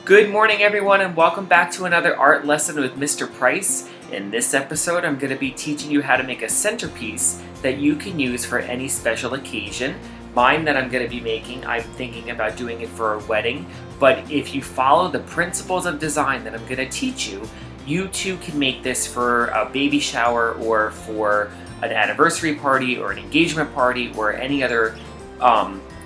Good morning, everyone, and welcome back to another art lesson with Mr. Price. In this episode, I'm going to be teaching you how to make a centerpiece that you can use for any special occasion. Mine that I'm going to be making, I'm thinking about doing it for a wedding, but if you follow the principles of design that I'm going to teach you, you too can make this for a baby shower or for an anniversary party or an engagement party or any other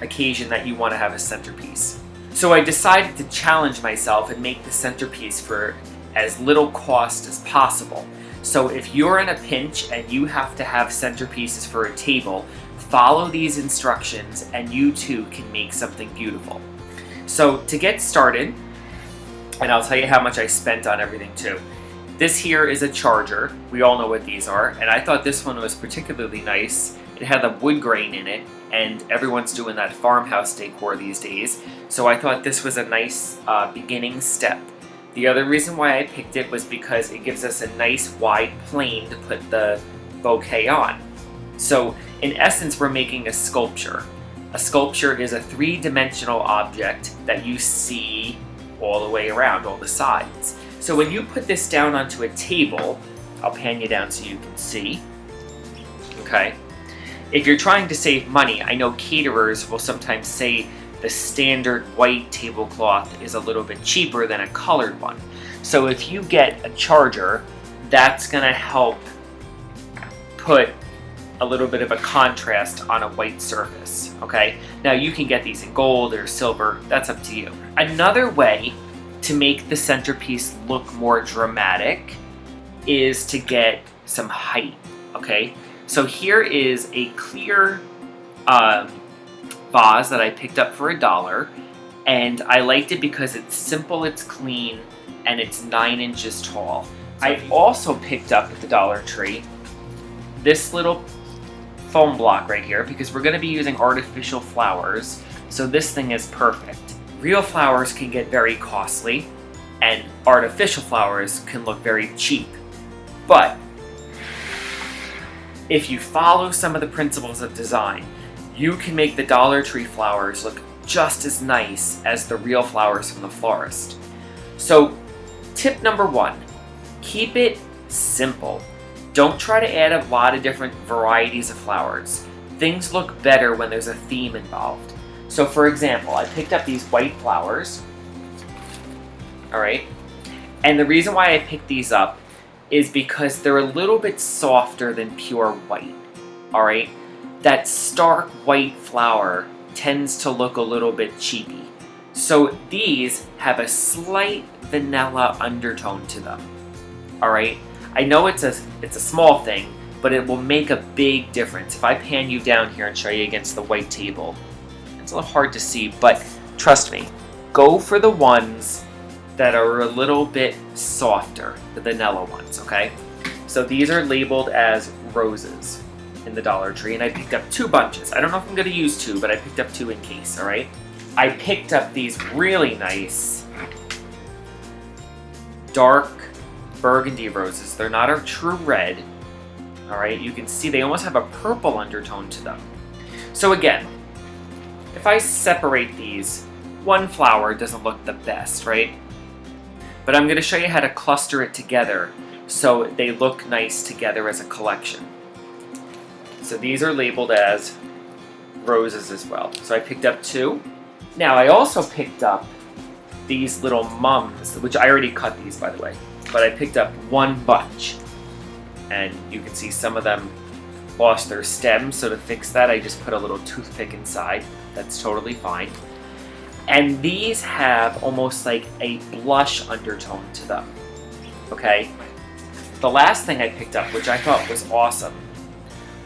occasion that you want to have a centerpiece. So I decided to challenge myself and make the centerpiece for as little cost as possible. So if you're in a pinch and you have to have centerpieces for a table, follow these instructions and you too can make something beautiful. So to get started, and I'll tell you how much I spent on everything too. This here is a charger. We all know what these are, and I thought this one was particularly nice. It had a wood grain in it, and everyone's doing that farmhouse decor these days, so I thought this was a nice beginning step. The other reason why I picked it was because it gives us a nice wide plane to put the bouquet on. So in essence, we're making a sculpture. A sculpture is a three-dimensional object that you see all the way around, all the sides. So when you put this down onto a table, I'll pan you down so you can see, okay? If you're trying to save money, I know caterers will sometimes say the standard white tablecloth is a little bit cheaper than a colored one. So if you get a charger, that's gonna help put a little bit of a contrast on a white surface, okay? Now you can get these in gold or silver, that's up to you. Another way to make the centerpiece look more dramatic is to get some height, okay? So here is a clear vase that I picked up for $1, and I liked it because it's simple, it's clean, and it's 9 inches tall. I also picked up at the Dollar Tree this little foam block right here because we're going to be using artificial flowers, so this thing is perfect. Real flowers can get very costly, and artificial flowers can look very cheap, but if you follow some of the principles of design, you can make the Dollar Tree flowers look just as nice as the real flowers from the florist. So, tip number 1, keep it simple. Don't try to add a lot of different varieties of flowers. Things look better when there's a theme involved. So for example, I picked up these white flowers, all right? And the reason why I picked these up is because they're a little bit softer than pure white, all right? That stark white flower tends to look a little bit cheapy. So these have a slight vanilla undertone to them, all right? I know it's a small thing, but it will make a big difference. If I pan you down here and show you against the white table, it's a little hard to see, but trust me, go for the ones that are a little bit softer, the vanilla ones, okay? So these are labeled as roses in the Dollar Tree, and I picked up 2 bunches. I don't know if I'm gonna use 2, but I picked up 2 in case, all right? I picked up these really nice dark burgundy roses. They're not a true red, all right? You can see they almost have a purple undertone to them. So again, if I separate these, one flower doesn't look the best, right? But I'm going to show you how to cluster it together so they look nice together as a collection. So these are labeled as roses as well. So I picked up 2. Now I also picked up these little mums, which I already cut these by the way, but I picked up 1 bunch. And you can see some of them lost their stems, so to fix that I just put a little toothpick inside. That's totally fine. And these have almost like a blush undertone to them, okay? The last thing I picked up, which I thought was awesome,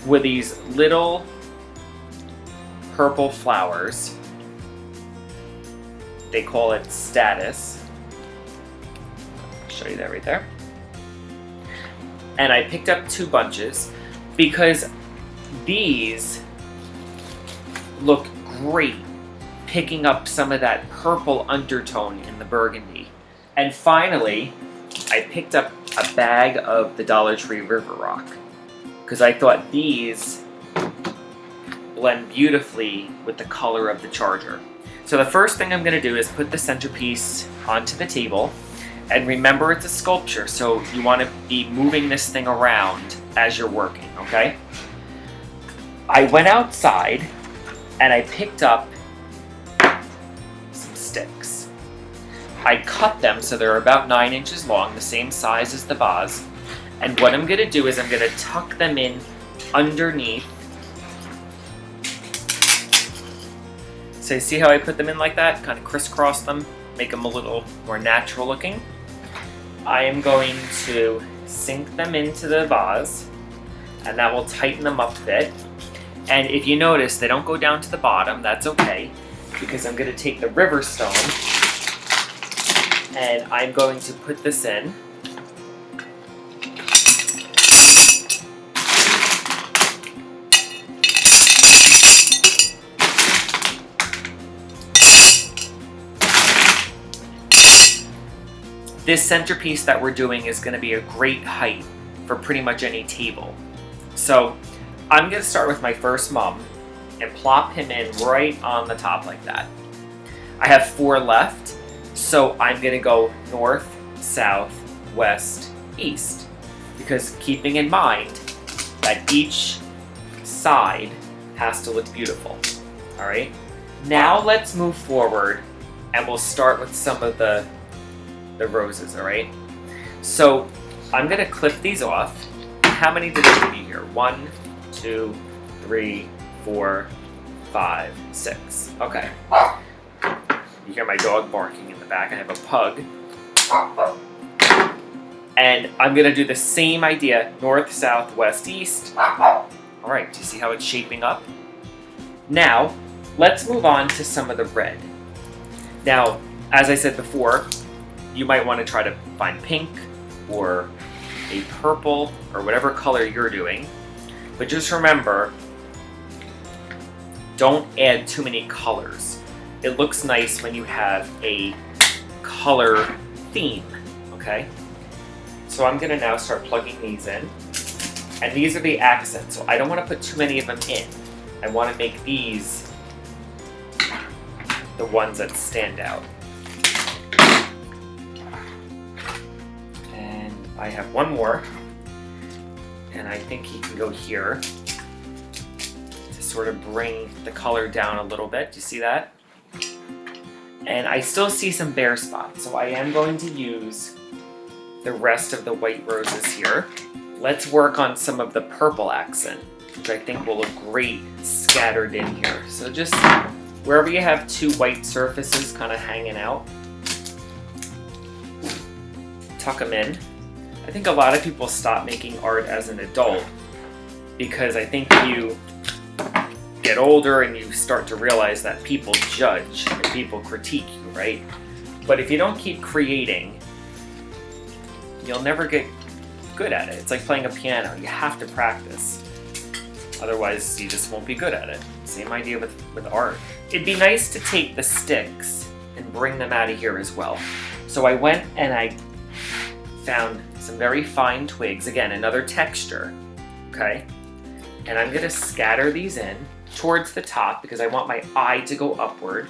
were these little purple flowers. They call it status. I'll show you that right there. And I picked up 2 bunches because these look great picking up some of that purple undertone in the burgundy. And finally, I picked up a bag of the Dollar Tree River Rock because I thought these blend beautifully with the color of the charger. So the first thing I'm going to do is put the centerpiece onto the table. And remember, it's a sculpture, so you want to be moving this thing around as you're working, okay? I went outside and I picked up some sticks. I cut them so they're about 9 inches long, the same size as the vase. And what I'm going to do is I'm going to tuck them in underneath. So you see how I put them in like that? Kind of crisscross them, make them a little more natural looking. I am going to sink them into the vase, and that will tighten them up a bit. And if you notice, they don't go down to the bottom. That's okay, because I'm going to take the river stone and I'm going to put this in. This centerpiece that we're doing is going to be a great height for pretty much any table. So I'm going to start with my first mum and plop him in right on the top like that. I have 4 left, so I'm going to go north, south, west, east. Because keeping in mind that each side has to look beautiful. Alright? Now let's move forward and we'll start with some of the roses, alright? So I'm going to clip these off. How many did I give you here? 1, 2, 3, 4, 5, 6. Okay. You hear my dog barking in the back. I have a pug. And I'm going to do the same idea, north, south, west, east. Alright, do you see how it's shaping up? Now, let's move on to some of the red. Now, as I said before, you might want to try to find pink or a purple or whatever color you're doing. But just remember, don't add too many colors. It looks nice when you have a color theme, okay? So I'm gonna now start plugging these in. And these are the accents, so I don't want to put too many of them in. I want to make these the ones that stand out. I have one more, and I think he can go here to sort of bring the color down a little bit. Do you see that? And I still see some bare spots, so I am going to use the rest of the white roses here. Let's work on some of the purple accent, which I think will look great scattered in here. So just wherever you have 2 white surfaces kind of hanging out, tuck them in. I think a lot of people stop making art as an adult because I think you get older and you start to realize that people judge and people critique you, right? But if you don't keep creating, you'll never get good at it. It's like playing a piano. You have to practice. Otherwise, you just won't be good at it. Same idea with art. It'd be nice to take the sticks and bring them out of here as well. So I went and I found some very fine twigs, again, another texture, okay? And I'm gonna scatter these in towards the top because I want my eye to go upward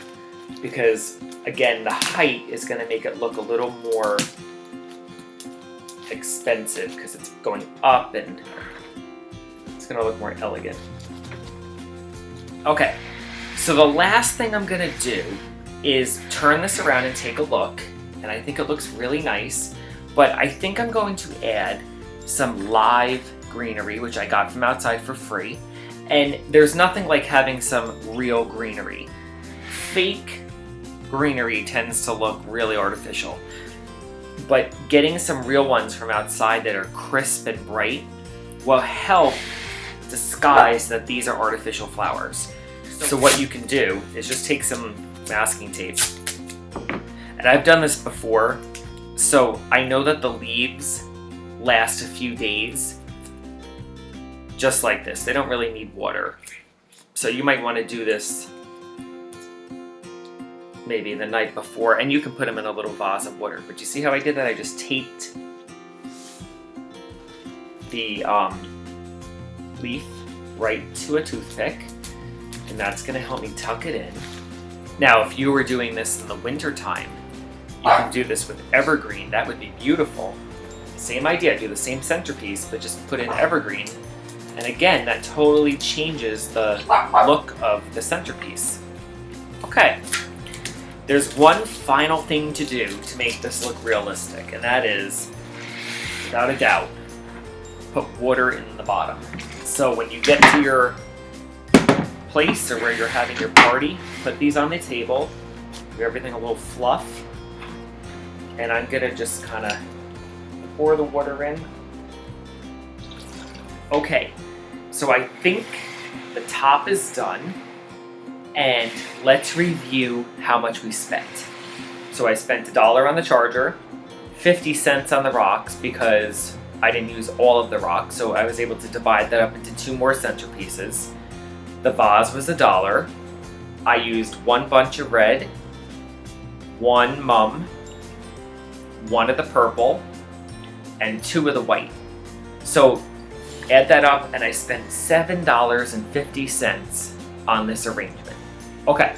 because, again, the height is gonna make it look a little more expensive because it's going up and it's gonna look more elegant. Okay, so the last thing I'm gonna do is turn this around and take a look, and I think it looks really nice. But I think I'm going to add some live greenery, which I got from outside for free. And there's nothing like having some real greenery. Fake greenery tends to look really artificial. But getting some real ones from outside that are crisp and bright will help disguise that these are artificial flowers. So what you can do is just take some masking tape. And I've done this before. So I know that the leaves last a few days, just like this. They don't really need water. So you might want to do this maybe the night before, and you can put them in a little vase of water. But you see how I did that? I just taped the leaf right to a toothpick, And that's going to help me tuck it in. Now, if you were doing this in the winter time, you can do this with evergreen. That would be beautiful. Same idea, do the same centerpiece, but just put in evergreen. And again, that totally changes the look of the centerpiece. Okay, there's one final thing to do to make this look realistic, and that is, without a doubt, put water in the bottom. So when you get to your place or where you're having your party, put these on the table, give everything a little fluff, and I'm gonna just kind of pour the water in. Okay, so I think the top is done, and let's review how much we spent. So I spent $1 on the charger, 50 cents on the rocks because I didn't use all of the rocks, so I was able to divide that up into 2 more centerpieces. The vase was $1. I used 1 bunch of red, 1 mum, 1 of the purple, and 2 of the white. So add that up and I spent $7.50 on this arrangement. Okay,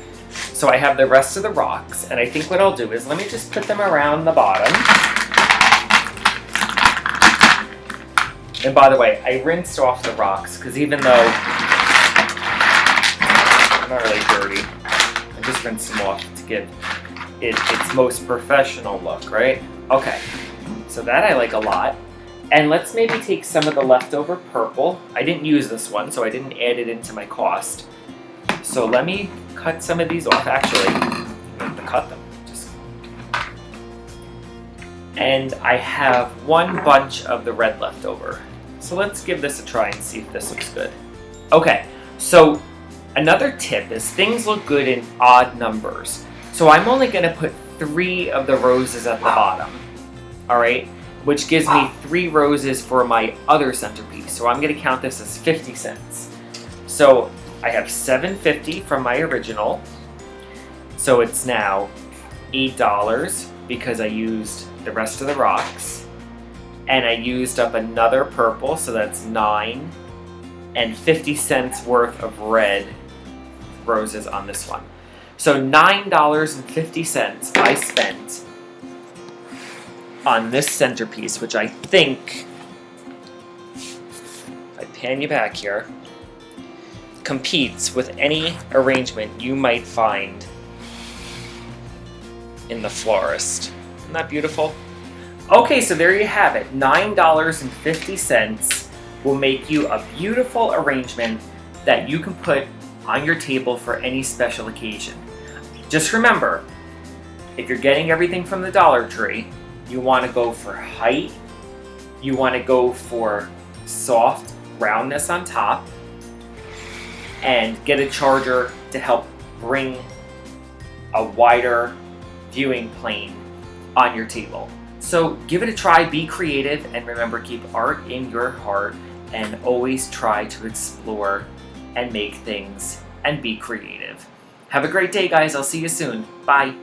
so I have the rest of the rocks, and I think what I'll do is let me just put them around the bottom. And by the way, I rinsed off the rocks because even though they're not really dirty, I just rinsed them off to give it its most professional look, right? Okay, so that I like a lot. And let's maybe take some of the leftover purple. I didn't use this one, so I didn't add it into my cost. So let me cut some of these off. Actually, I have to cut them. And I have 1 bunch of the red left over. So let's give this a try and see if this looks good. Okay, so another tip is things look good in odd numbers. So I'm only going to put 3 of the roses at the bottom. All right, which gives me 3 roses for my other centerpiece. So I'm going to count this as 50 cents. So I have $7.50 from my original. So it's now $8 because I used the rest of the rocks. And I used up another purple, so that's 9. And 50 cents worth of red roses on this one. So $9.50 I spent on this centerpiece, which I think, if I pan you back here, competes with any arrangement you might find in the florist. Isn't that beautiful? Okay, so there you have it. $9.50 will make you a beautiful arrangement that you can put on your table for any special occasion. Just remember, if you're getting everything from the Dollar Tree, you want to go for height, you want to go for soft roundness on top, and get a charger to help bring a wider viewing plane on your table. So give it a try, be creative, and remember, keep art in your heart and always try to explore and make things and be creative. Have a great day, guys. I'll see you soon. Bye.